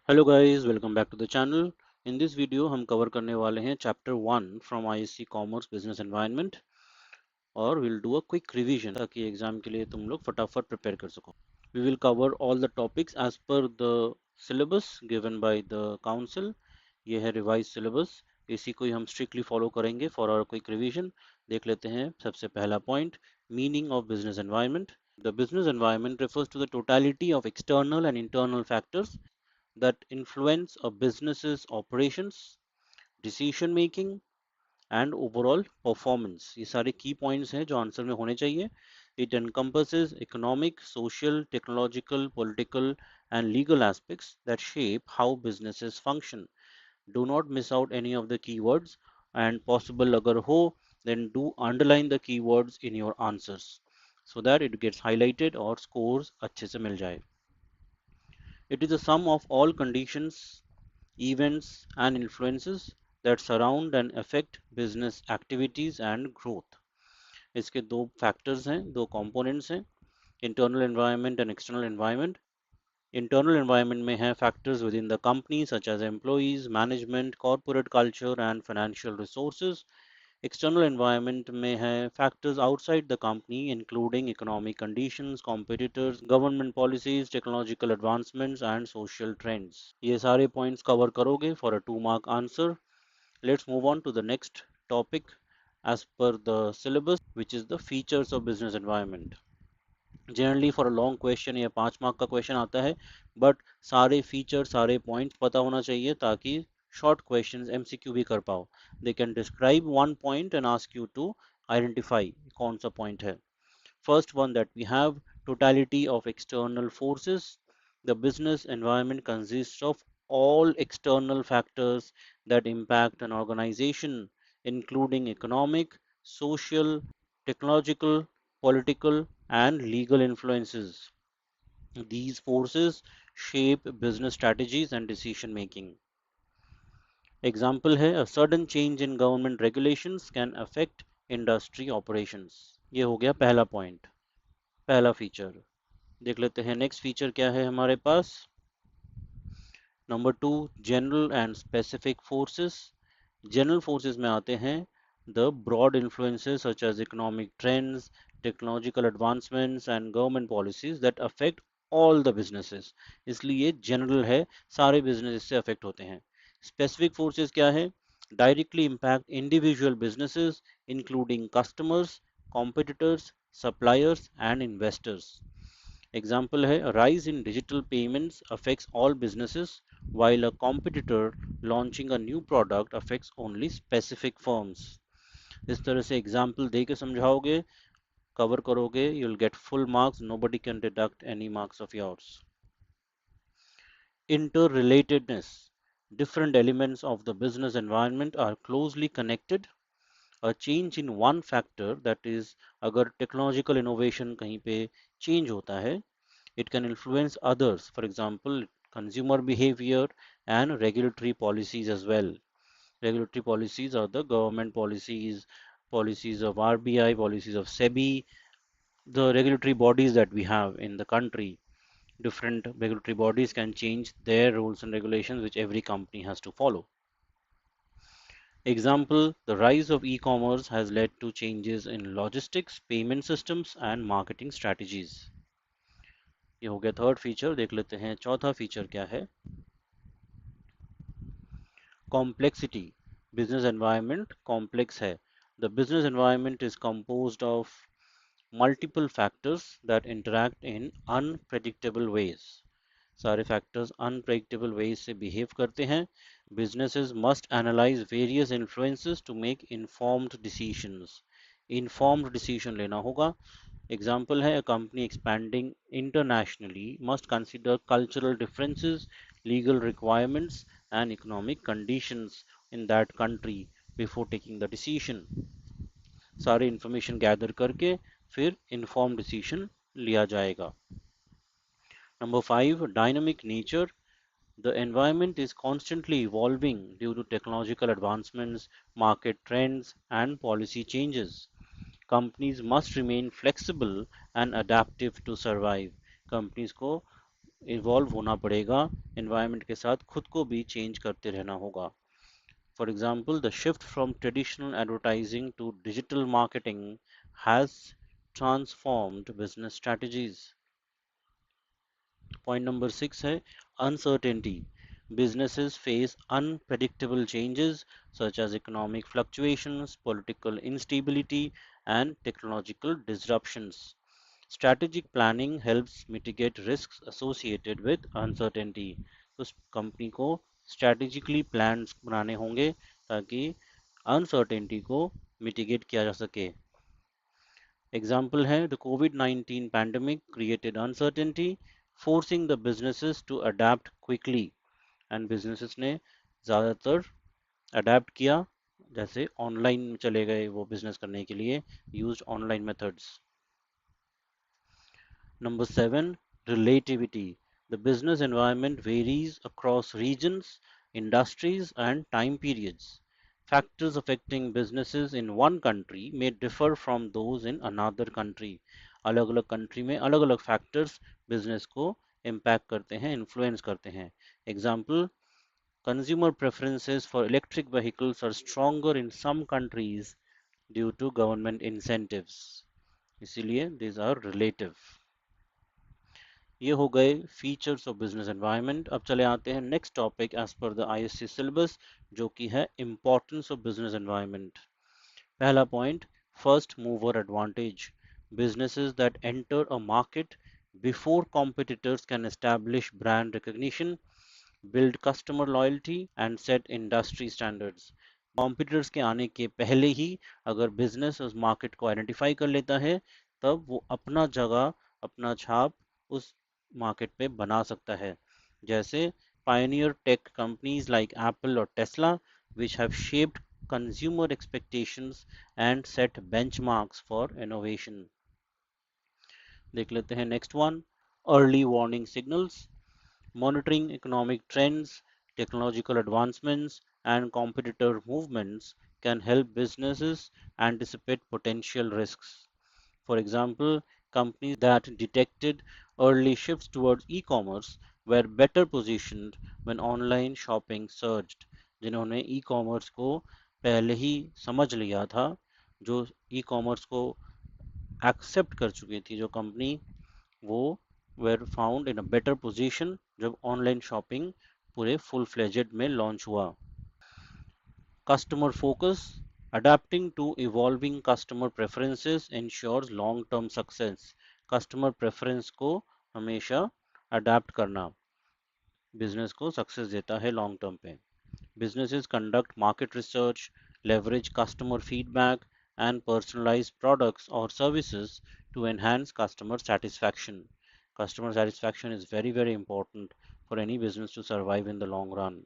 Hello guys, welcome back to the channel. In this video हम cover करने वाले हैं chapter 1 from ISC commerce business environment और will do a quick revision ताकि exam के लिए तुम लोग फटाफट प्रिपेयर कर सको। We will cover all the topics as per the syllabus given by the council. ये है रिवाइज सिलेबस, इसी को ही हम स्ट्रिक्टली फॉलो करेंगे फॉर आवर क्विक रिवीजन। देख लेते हैं सबसे पहला point, meaning of business environment. The business environment refers to the totality of external and internal factors that influence a business's operations, decision making and overall performance। ये सारे की points हैं जो आंसर में होने चाहिए। It encompasses economic, social, technological, political and legal aspects that shape how businesses function. Do not miss out any of the keywords and possible अगर हो then do underline the keywords in your answers so that it gets highlighted और scores अच्छे से मिल जाए। It is the sum of all conditions, events and influences that surround and affect business activities and growth। इसके दो factors हैं, दो components हैं, internal environment and external environment. Internal environment में है factors within the company such as employees, management, corporate culture and financial resources. External environment में है factors outside the company including economic conditions, competitors, government policies, technological advancements and social trends। ये सारे points cover करोगे for a 2 mark answer। Let's move on to the next topic as per the syllabus, which is the features of business environment। Generally for a long question या 5 mark का question आता है, but सारे feature सारे points पता होना चाहिए ताकि शॉर्ट क्वेश्चंस एमसीक्यू भी कर पाओ। They can describe one point and ask you to identify कौन सा पॉइंट है। First one that we have, totality of external forces. The business environment consist of all external factors that impact an organization, including economic, social, technological, political, and legal influences. These forces shape business strategies and decision making. Example है, a sudden change in government regulations can affect industry operations। ये हो गया पहला point, पहला feature. देख लेते हैं next feature क्या है हमारे पास। Number 2, general and specific forces. General forces में आते हैं the broad influences such as economic trends, technological advancements and government policies that affect all the businesses. इसलिए जनरल है, सारे बिजनेस इससे अफेक्ट होते हैं। स्पेसिफिक फोर्सेस क्या है, directly impact individual businesses including customers, competitors, suppliers and investors. Example है, a rise in digital payments affects all businesses while a competitor launching a new product affects only specific firms। इस तरह से example दे के समझाओगे, cover करोगे, you'll get full marks, nobody can deduct any marks of yours। Interrelatedness, different elements of the business environment are closely connected। A change in one factor, that is अगर technological innovation कहीं पे change होता है, it can influence others, for example consumer behavior and regulatory policies as well। Regulatory policies are the government policies, policies of RBI, policies of SEBI, the regulatory bodies that we have in the country. Different regulatory bodies can change their rules and regulations which every company has to follow। Example, the rise of e-commerce has led to changes in logistics, payment systems and marketing strategies। ये हो गया third feature. देख लेते हैं चौथा feature क्या है। Complexity, business environment complex है। The business environment is composed of multiple factors that interact in unpredictable ways। सारे फैक्टर्स अनप्रेडिक्टेबल वेज से बिहेव करते हैं। Businesses must analyse various influences to make informed decisions. Informed decision लेना होगा। Example है, a company expanding internationally must consider cultural differences, legal requirements and economic conditions in that country before taking the decision। सारे information gather करके फिर inform decision लिया जाएगा। Number 5, dynamic nature. The environment is constantly evolving due to technological advancements, market trends and policy changes। Companies must remain flexible and adaptive to survive। Companies को evolve होना पड़ेगा, environment के साथ खुद को भी चेंज करते रहना होगा. For example, the shift from traditional advertising to digital marketing has transformed business strategies. Point number 6 है uncertainty. Businesses face unpredictable changes such as economic fluctuations, political instability, and technological disruptions. Strategic planning helps mitigate risks associated with uncertainty. तो company को strategically plans बनाने होंगे ताकि uncertainty को mitigate किया जा सके. Example है the COVID-19 pandemic created uncertainty, forcing the businesses to adapt quickly. And businesses ने ज़्यादातर adapt किया, जैसे online चले गए वो business करने के लिए, used online methods. Number 7, relativity. The business environment varies across regions, industries, and time periods. Factors affecting businesses in one country may differ from those in another country. अलग अलग country में अलग अलग factors business को impact करते हैं, influence करते हैं. Example, consumer preferences for electric vehicles are stronger in some countries due to government incentives. इसीलिए these are relative. ये हो गए फीचर्स ऑफ बिजनेस एनवायरनमेंट. अब चले आते हैं next topic as per the ISC syllabus, जो कि है इंपॉर्टेंस ऑफ बिजनेस एनवायरनमेंट. पहला point, first mover advantage. Businesses that enter a market before competitors can establish brand recognition, build customer loyalty and set industry standards. Competitors के आने के पहले ही अगर business उस मार्केट को आइडेंटिफाई कर लेता है, तब वो अपना जगह, अपना छाप उस मार्केट पे बना सकता है. जैसे pioneer tech companies like Apple or Tesla, which have shaped consumer expectations and set benchmarks for innovation. देख लेते हैं next one, early warning signals. Monitoring economic trends, technological advancements, and competitor movements can help businesses anticipate potential risks. For example, companies that detected early shifts towards e-commerce were better positioned when online shopping surged. जिन्होंने e-commerce को पहले ही समझ लिया था, जो e-commerce को accept कर चुकी थी जो कंपनी, वो were found in a better position जब ऑनलाइन शॉपिंग पूरे फुल फ्लेजेड में लॉन्च हुआ. Customer focus. Adapting to evolving customer preferences ensures long-term success. Customer preference को हमेशा adapt करना business को success देता है long term पे. Businesses conduct market research, leverage customer feedback, and personalize products or services to enhance customer satisfaction. Customer satisfaction is very, very important for any business to survive in the long run.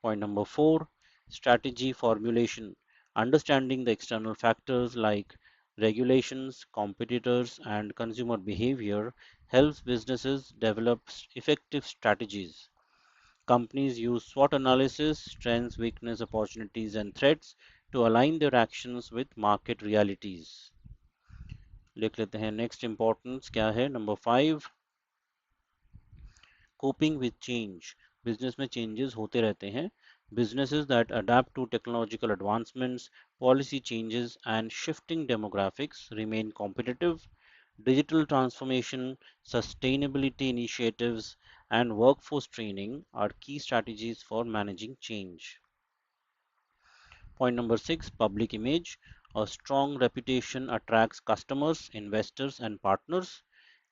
Point number 4, strategy formulation. Understanding the external factors like regulations, competitors, and consumer behavior helps businesses develop effective strategies. Companies use SWOT analysis, strengths, weakness, opportunities, and threats to align their actions with market realities. लिख लेते हैं next importance क्या है. Number 5, coping with change. Business में changes होते रहते हैं. Businesses that adapt to technological advancements, policy changes, and shifting demographics remain competitive. Digital transformation, sustainability initiatives, and workforce training are key strategies for managing change. Point number 6, public image. A strong reputation attracts customers, investors, and partners.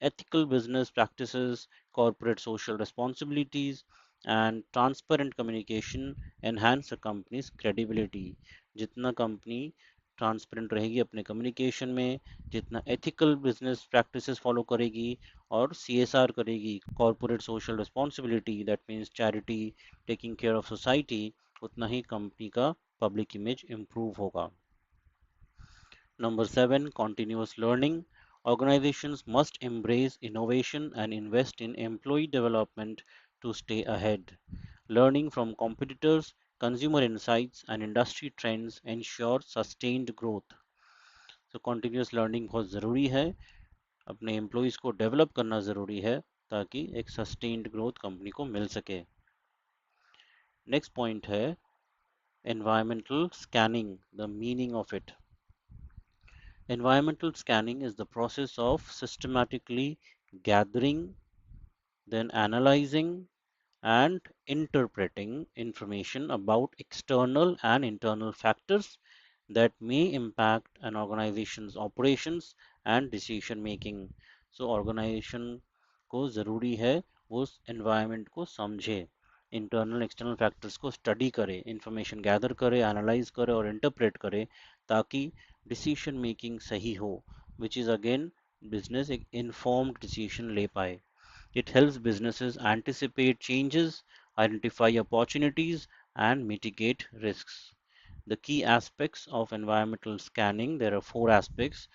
Ethical business practices, corporate social responsibilities, and transparent communication enhance a company's credibility. जितना company transparent रहेगी अपने communication में, जितना ethical business practices follow करेगी और CSR करेगी, corporate social responsibility, that means charity, taking care of society, उतना ही company का पब्लिक इमेज इम्प्रूव होगा. Number 7, continuous learning. Organizations must embrace innovation and invest in employee development to stay ahead. Learning from competitors, consumer insights, and industry trends ensure sustained growth. So continuous learning बहुत ज़रूरी है, अपने employees को develop करना ज़रूरी है ताकि एक सस्टेन्ड ग्रोथ कंपनी को मिल सके। नेक्स्ट पॉइंट है environmental scanning, the meaning of it. Environmental scanning is the process of systematically gathering, then analyzing, and interpreting information about external and internal factors that may impact an organization's operations and decision making. So organization को ज़रूरी है वो उस environment को समझे, internal external factors को study करे, information gather करे, एनालाइज करे और इंटरप्रेट करे ताकि डिसीजन मेकिंग सही हो, विच इज़ अगेन बिजनेस एक इन्फॉर्म्ड डिसीजन ले पाए. It helps businesses anticipate changes, identify opportunities, and mitigate risks. The key aspects of environmental scanning, there are four aspects.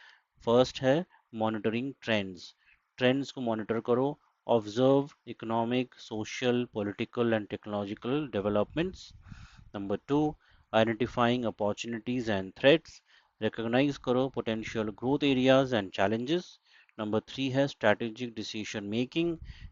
First है monitoring trends. Trends को monitor करो, observe economic, social, political and technological developments. Number two, identifying opportunities and threats. Recognize करो potential growth areas and challenges. Number three है strategic decision making,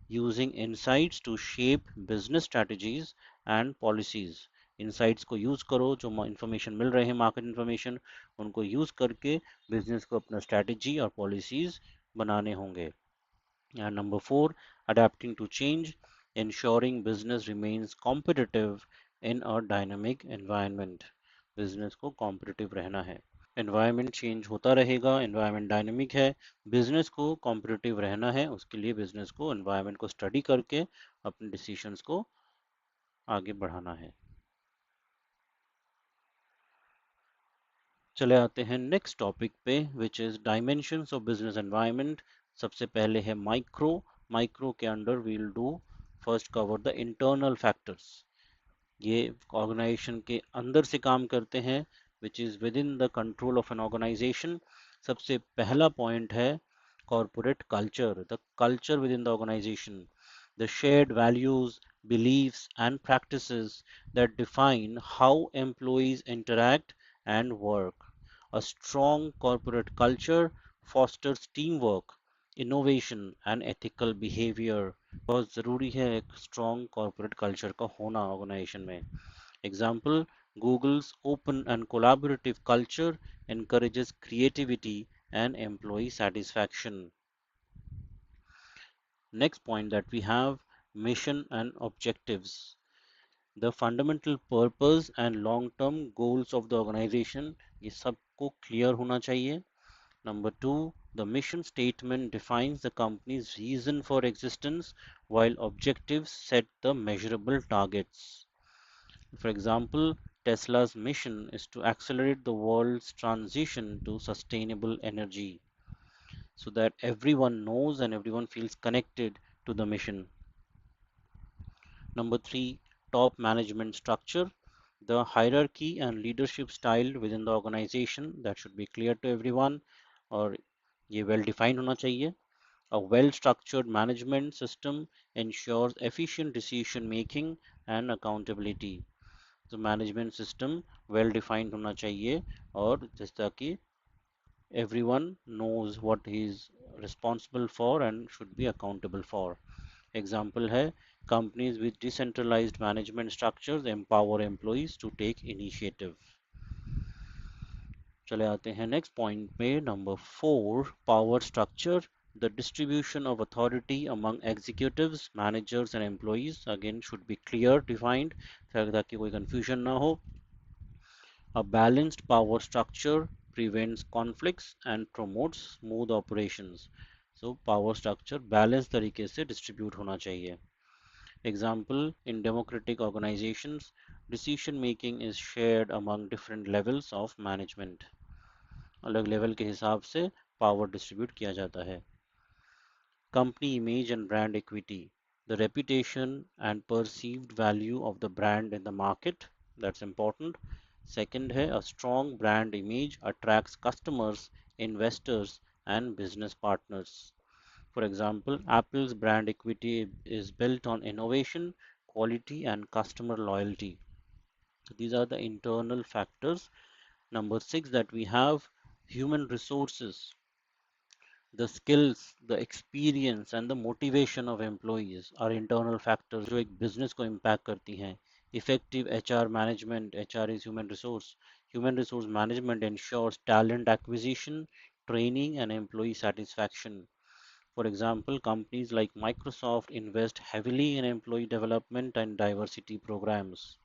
using insights to shape business strategies and policies. Insights को use करो, जो information मिल रहे हैं market information, उनको use करके business को अपना strategy और policies बनाने होंगे. And number four, adapting to change, ensuring business remains competitive in a dynamic environment. Business को competitive रहना है. एनवायरनमेंट चेंज होता रहेगा, एनवायरनमेंट डायनेमिक है, बिजनेस को कॉम्पिटिटिव रहना है, उसके लिए बिजनेस को एनवायरनमेंट को स्टडी करके अपने डिसीजंस को आगे बढ़ाना है. चले आते हैं नेक्स्ट टॉपिक पे, which is dimensions of business environment. सबसे पहले है माइक्रो. माइक्रो के under we'll do first cover the internal factors. ये ऑर्गेनाइजेशन के अंदर से काम करते हैं, which is within the control of an organisation. सबसे पहला पॉइंट है corporate culture, the culture within the organisation, the shared values, beliefs, and practices that define how employees interact and work. A strong corporate culture fosters teamwork, innovation, and ethical behavior. बहुत ज़रूरी है एक strong corporate culture का होना organization में. Example, Google's open and collaborative culture encourages creativity and employee satisfaction. Next point that we have, mission and objectives. The fundamental purpose and long-term goals of the organization, ये सबको clear होना चाहिए. Number two, the mission statement defines the company's reason for existence, while objectives set the measurable targets. For example, Tesla's mission is to accelerate the world's transition to sustainable energy, so that everyone knows and everyone feels connected to the mission. Number three, top management structure. The hierarchy and leadership style within the organization, that should be clear to everyone, और ये well defined होना चाहिए. A well structured management system ensures efficient decision making and accountability. तो management system well defined होना चाहिए और जैसा कि everyone knows what he is responsible for and should be accountable for. Example है companies with decentralized management structures empower employees to take initiative. चले आते हैं नेक्स्ट पॉइंट पे, number four, power structure. The distribution of authority among executives, managers and employees again should be clear defined ताकि कोई confusion ना हो. A balanced power structure prevents conflicts and promotes smooth operations. So power structure balance तरीके से distribute होना चाहिए. Example, in democratic organizations, decision making is shared among different levels of management. अलग level के हिसाब से पावर डिस्ट्रीब्यूट किया जाता है. Company image and brand equity. The reputation and perceived value of the brand in the market, that's important. Second है, a strong brand image attracts customers, investors and business partners. For example, Apple's brand equity is built on innovation, quality, and customer loyalty. So these are the internal factors. Number six that we have, human resources. The skills, the experience and the motivation of employees are internal factors जो एक business को impact करती हैं. Effective HR management, HR is human resource management ensures talent acquisition, training and employee satisfaction. For example, companies like Microsoft invest heavily in employee development and diversity programs.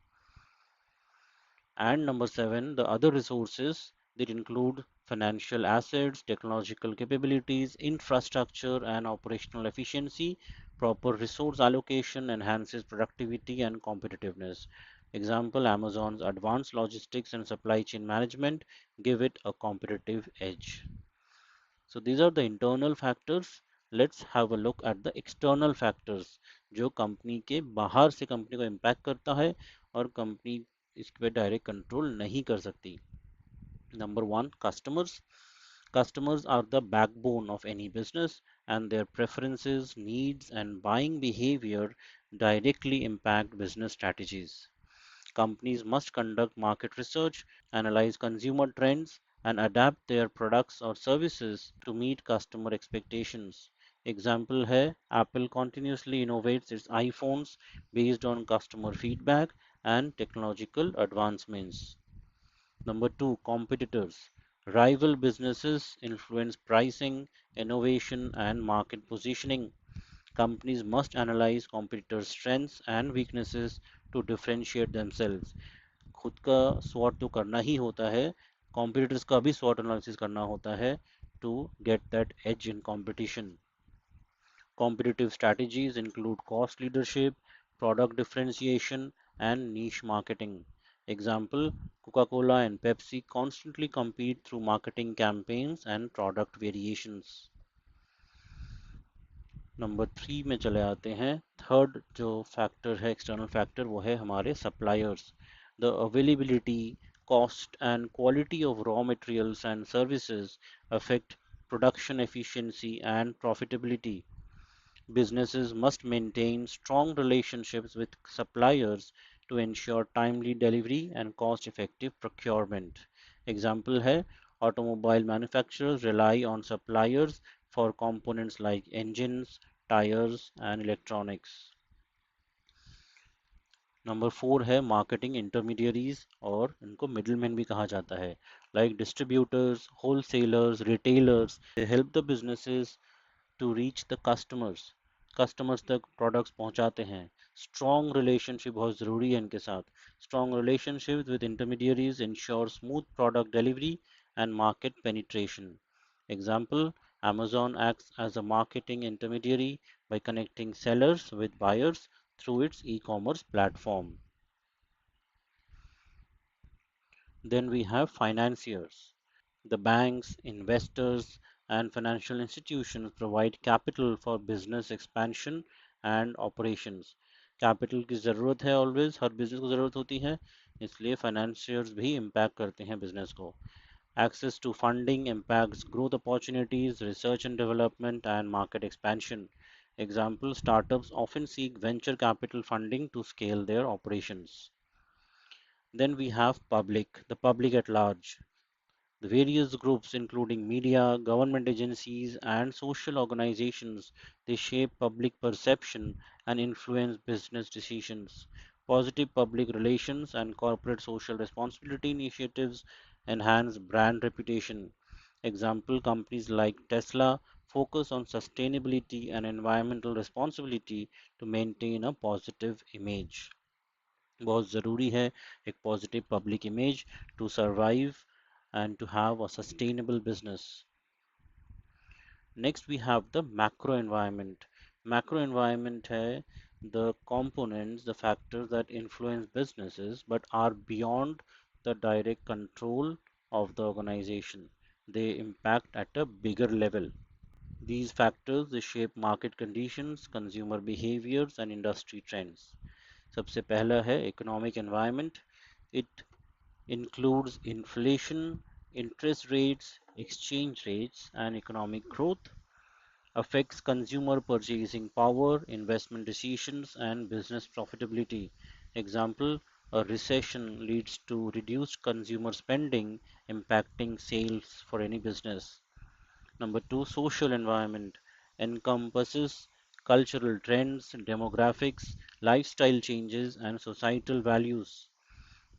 And number seven, the other resources that include financial assets, technological capabilities, infrastructure, and operational efficiency. Proper resource allocation enhances productivity and competitiveness. Example, Amazon's advanced logistics and supply chain management give it a competitive edge. So these are the internal factors. Let's have a look at the external factors जो company के बाहर से company को impact करता है और company इसके पे डायरेक्ट कंट्रोल नहीं कर सकती. Number one, customers. Customers are the backbone of any business, and their preferences, needs, and buying behavior directly impact business strategies. Companies must conduct market research, analyze consumer trends, and adapt their products or services to meet customer expectations. Example है Apple continuously innovates its iPhones based on customer feedback and technological advancements. Number two, competitors. Rival businesses influence pricing, innovation, and market positioning. Companies must analyze competitors' strengths and weaknesses to differentiate themselves. खुद का SWOT तो करना ही होता है, competitors का भी SWOT analysis करना होता है to get that edge in competition. Competitive strategies include cost leadership, product differentiation, and niche marketing. Example, Coca-Cola and Pepsi constantly compete through marketing campaigns and product variations. Number 3 में चले आते हैं. Third जो factor है external factor वो है हमारे suppliers. The availability, cost and quality of raw materials and services affect production efficiency and profitability. Businesses must maintain strong relationships with suppliers to ensure timely delivery and cost-effective procurement. Example है automobile manufacturers rely on suppliers for components like engines, tires and electronics. Number 4 है marketing intermediaries और इनको middleman भी कहा जाता है like distributors, wholesalers, retailers. They help the businesses to reach the customers तक products पहुंचाते हैं. स्ट्रॉन्ग रिलेशनशिप बहुत ज़रूरी है इनके साथ. Strong relationship with intermediaries ensure smooth product delivery and market penetration. Example, Amazon acts as a marketing intermediary by connecting sellers with buyers through its e-commerce platform. Then we have financiers. The banks, investors, and financial institutions provide capital for business expansion and operations. Capital की ज़रूरत है always, हर business को ज़रूरत होती है, इसलिए financiers भी impact करते हैं बिजनेस को. Access to funding impacts growth opportunities, research and development, and market expansion. Example, startups often seek venture capital funding to scale their operations. Then we have the public at large. The various groups, including media, government agencies, and social organizations, they shape public perception and influence business decisions. Positive public relations and corporate social responsibility initiatives enhance brand reputation. Example, companies like Tesla focus on sustainability and environmental responsibility to maintain a positive image. बहुत ज़रूरी है एक positive public image to survive and to have a sustainable business. Next, we have the macro environment. Macro environment है the components, the factors that influence businesses but are beyond the direct control of the organization. They impact at a bigger level. These factors they shape market conditions, consumer behaviors and industry trends. सबसे पहला है economic environment. It includes inflation, interest rates, exchange rates, and economic growth, affects consumer purchasing power, investment decisions, and business profitability. Example, a recession leads to reduced consumer spending, impacting sales for any business. Number 2, social environment encompasses cultural trends, demographics, lifestyle changes, and societal values.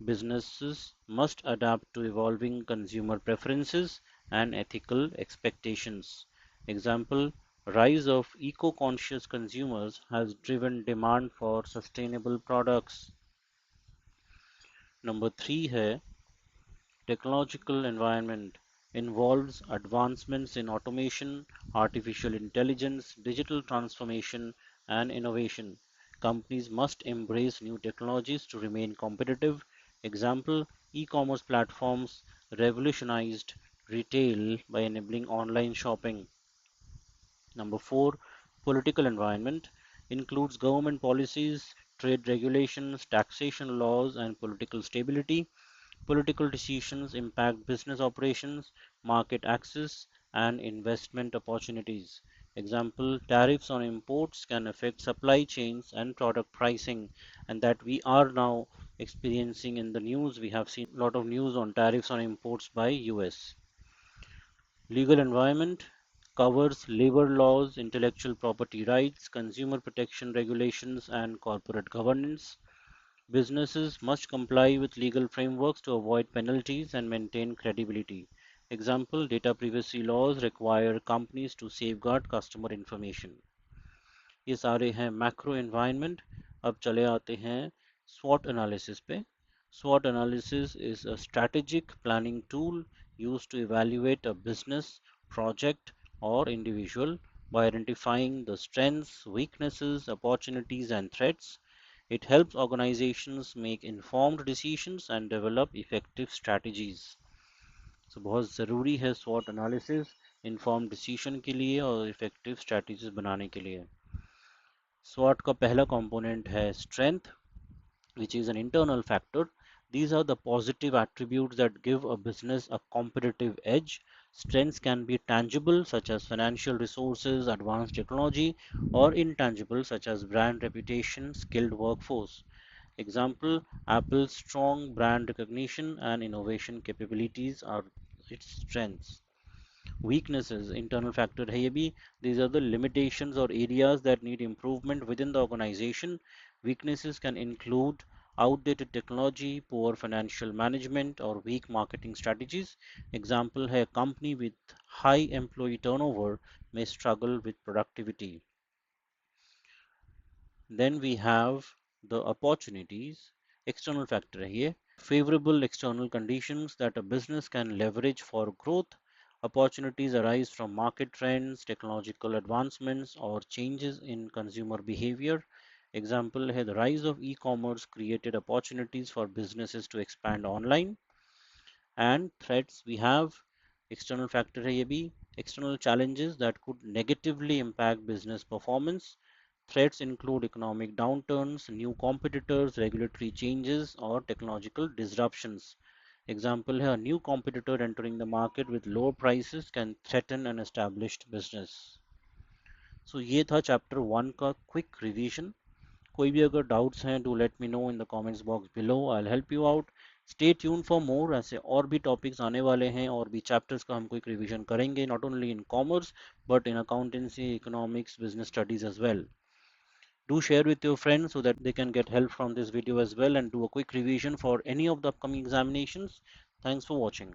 Businesses must adapt to evolving consumer preferences and ethical expectations. Example, rise of eco-conscious consumers has driven demand for sustainable products. Number 3 है technological environment involves advancements in automation, artificial intelligence, digital transformation, and innovation. Companies must embrace new technologies to remain competitive. Example, e-commerce platforms revolutionized retail by enabling online shopping. Number 4, political environment includes government policies, trade regulations, taxation laws, and political stability. Political decisions impact business operations, market access, and investment opportunities. Example, tariffs on imports can affect supply chains and product pricing, and that we are now experiencing in the news. We have seen a lot of news on tariffs on imports by US. Legal environment covers labor laws, intellectual property rights, consumer protection regulations, and corporate governance. Businesses must comply with legal frameworks to avoid penalties and maintain credibility. Example, data privacy laws require companies to safeguard customer information. ये सारे हैं macro environment. अब चले आते हैं SWOT analysis पे. SWOT analysis is a strategic planning tool used to evaluate a business, project, or individual by identifying the strengths, weaknesses, opportunities, and threats. It helps organizations make informed decisions and develop effective strategies. So बहुत ज़रूरी है SWOT analysis informed decision के लिए और effective strategies बनाने के लिए. SWOT का पहला component है strength, which is an internal factor. These are the positive attributes that give a business a competitive edge. Strengths can be tangible, such as financial resources, advanced technology, or intangible, such as brand reputation, skilled workforce. Example, Apple's strong brand recognition and innovation capabilities are its strengths. Weaknesses, internal factor है ये भी. These are the limitations or areas that need improvement within the organization. Weaknesses can include outdated technology, poor financial management, or weak marketing strategies. Example है company with high employee turnover may struggle with productivity. Then we have the opportunities. External factor है ये. Favorable external conditions that a business can leverage for growth. Opportunities arise from market trends, technological advancements, or changes in consumer behavior. Example है the rise of e-commerce created opportunities for businesses to expand online. And threats we have external factor है ये भी. External challenges that could negatively impact business performance. Threats include economic downturns, new competitors, regulatory changes, or technological disruptions. Example है a new competitor entering the market with lower prices can threaten an established business. So ये था chapter 1 का quick revision. कोई भी अगर doubts हैं do let me know in the comments box below. I will help you out. Stay tune for more. ऐसे और भी टॉपिक्स आने वाले हैं और भी चैप्टर्स का हम क्विक रिवीजन करेंगे, not only in commerce but in accountancy, economics, business studies as well. Do share with your friends so that they can get help from this video as well and do a quick revision for any of the upcoming examinations. Thanks for watching.